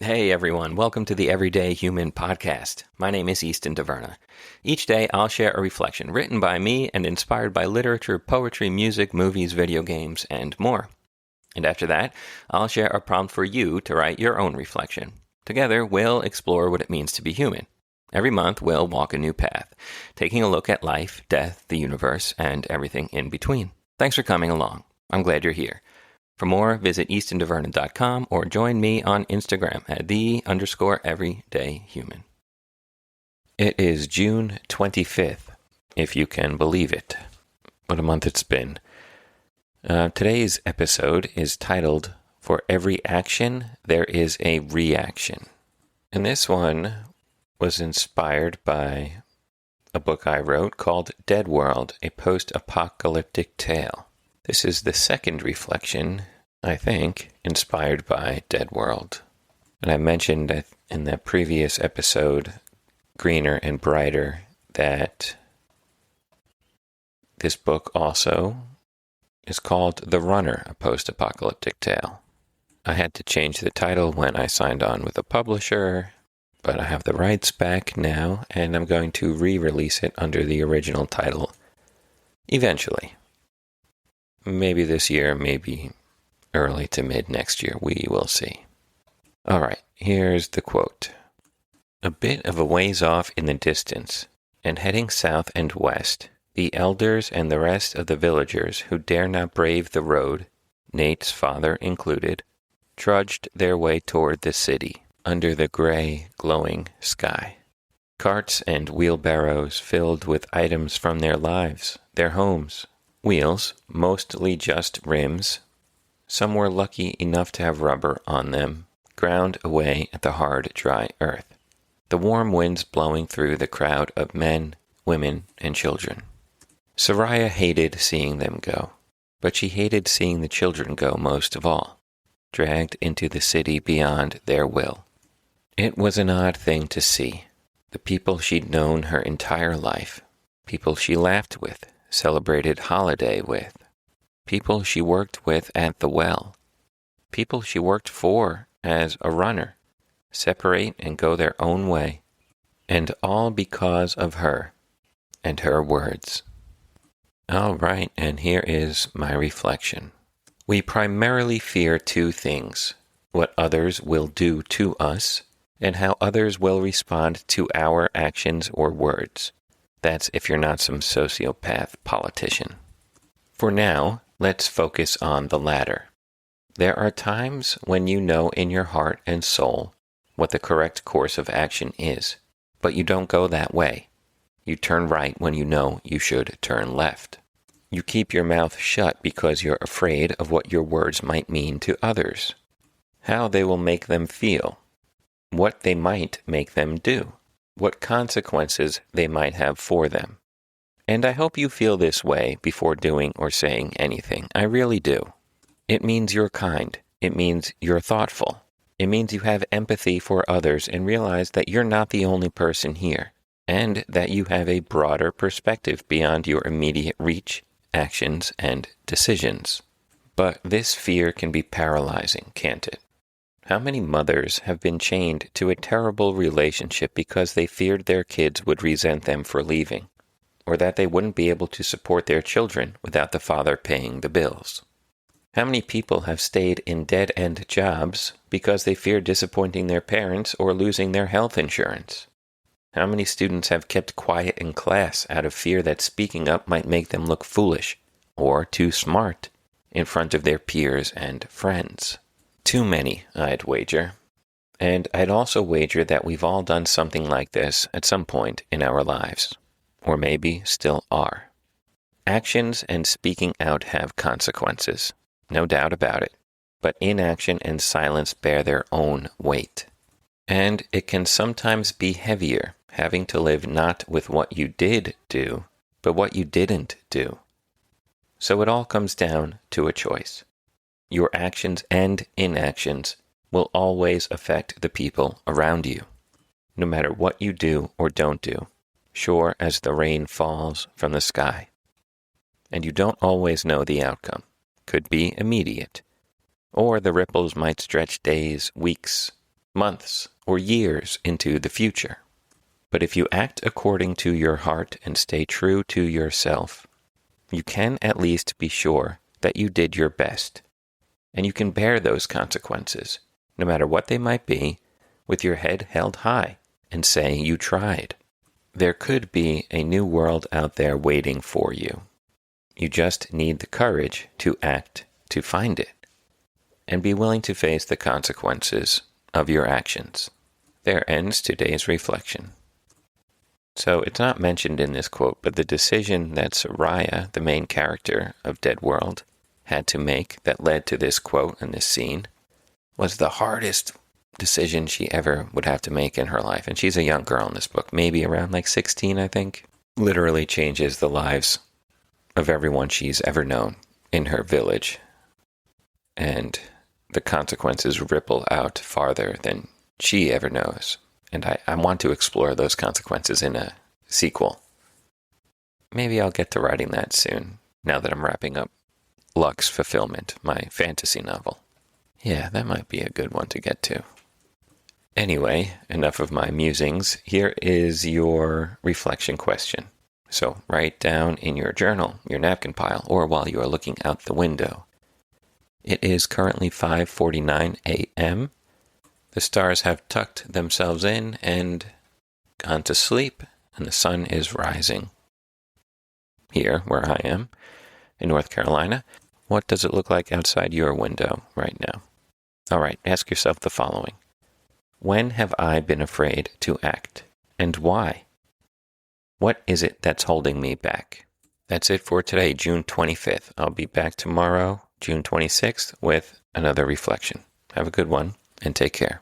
Hey everyone, welcome to the Everyday Human Podcast. My name is Easton Taverna. Each day I'll share a reflection written by me and inspired by literature, poetry, music, movies, video games, and more. And after that, I'll share a prompt for you to write your own reflection. Together, we'll explore what it means to be human. Every month, we'll walk a new path, taking a look at life, death, the universe, and everything in between. Thanks for coming along. I'm glad you're here. For more, visit eastontaverna.com or join me on Instagram at _everydayhuman. It is June 25th, if you can believe it. What a month it's been. Today's episode is titled, For Every Action, There is a Reaction. And this one was inspired by a book I wrote called Dead World, a post-apocalyptic tale. This is the second reflection, I think, inspired by Dead World. And I mentioned in that previous episode, Greener and Brighter, that this book also is called The Runner, a post-apocalyptic tale. I had to change the title when I signed on with a publisher, but I have the rights back now, and I'm going to re-release it under the original title eventually. Maybe this year, maybe early to mid next year. We will see. All right, here's the quote. A bit of a ways off in the distance, and heading south and west, the elders and the rest of the villagers who dare not brave the road, Nate's father included, trudged their way toward the city under the gray, glowing sky. Carts and wheelbarrows filled with items from their lives, their homes. Wheels, mostly just rims. Some were lucky enough to have rubber on them, ground away at the hard, dry earth. The warm winds blowing through the crowd of men, women, and children. Soraya hated seeing them go, but she hated seeing the children go most of all, dragged into the city beyond their will. It was an odd thing to see. The people she'd known her entire life, people she laughed with, celebrated holiday with, people she worked with at the well, people she worked for as a runner, separate and go their own way, and all because of her and her words. All right, and here is my reflection. We primarily fear two things: what others will do to us, and how others will respond to our actions or words. That's if you're not some sociopath politician. For now, let's focus on the latter. There are times when you know in your heart and soul what the correct course of action is, but you don't go that way. You turn right when you know you should turn left. You keep your mouth shut because you're afraid of what your words might mean to others, how they will make them feel, what they might make them do, what consequences they might have for them. And I hope you feel this way before doing or saying anything. I really do. It means you're kind. It means you're thoughtful. It means you have empathy for others and realize that you're not the only person here, and that you have a broader perspective beyond your immediate reach, actions, and decisions. But this fear can be paralyzing, can't it? How many mothers have been chained to a terrible relationship because they feared their kids would resent them for leaving, or that they wouldn't be able to support their children without the father paying the bills? How many people have stayed in dead-end jobs because they feared disappointing their parents or losing their health insurance? How many students have kept quiet in class out of fear that speaking up might make them look foolish or too smart in front of their peers and friends? Too many, I'd wager. And I'd also wager that we've all done something like this at some point in our lives, or maybe still are. Actions and speaking out have consequences, no doubt about it, but inaction and silence bear their own weight. And it can sometimes be heavier having to live not with what you did do, but what you didn't do. So it all comes down to a choice. Your actions and inactions will always affect the people around you, no matter what you do or don't do, sure as the rain falls from the sky. And you don't always know the outcome. Could be immediate, or the ripples might stretch days, weeks, months, or years into the future. But if you act according to your heart and stay true to yourself, you can at least be sure that you did your best, and you can bear those consequences, no matter what they might be, with your head held high, and say you tried. There could be a new world out there waiting for you. You just need the courage to act to find it, and be willing to face the consequences of your actions. There ends today's reflection. So it's not mentioned in this quote, but the decision that Soraya, the main character of Dead World, had to make that led to this quote and this scene was the hardest decision she ever would have to make in her life. And she's a young girl in this book, maybe around like 16, I think. Literally changes the lives of everyone she's ever known in her village. And the consequences ripple out farther than she ever knows. And I want to explore those consequences in a sequel. Maybe I'll get to writing that soon, now that I'm wrapping up Lux Fulfillment, my fantasy novel. Yeah, that might be a good one to get to. Anyway, enough of my musings. Here is your reflection question. So write down in your journal, your napkin pile, or while you are looking out the window. It is currently 5:49 a.m. The stars have tucked themselves in and gone to sleep, and the sun is rising. Here, where I am, in North Carolina, what does it look like outside your window right now? All right, ask yourself the following. When have I been afraid to act, and why? What is it that's holding me back? That's it for today, June 25th. I'll be back tomorrow, June 26th, with another reflection. Have a good one, and take care.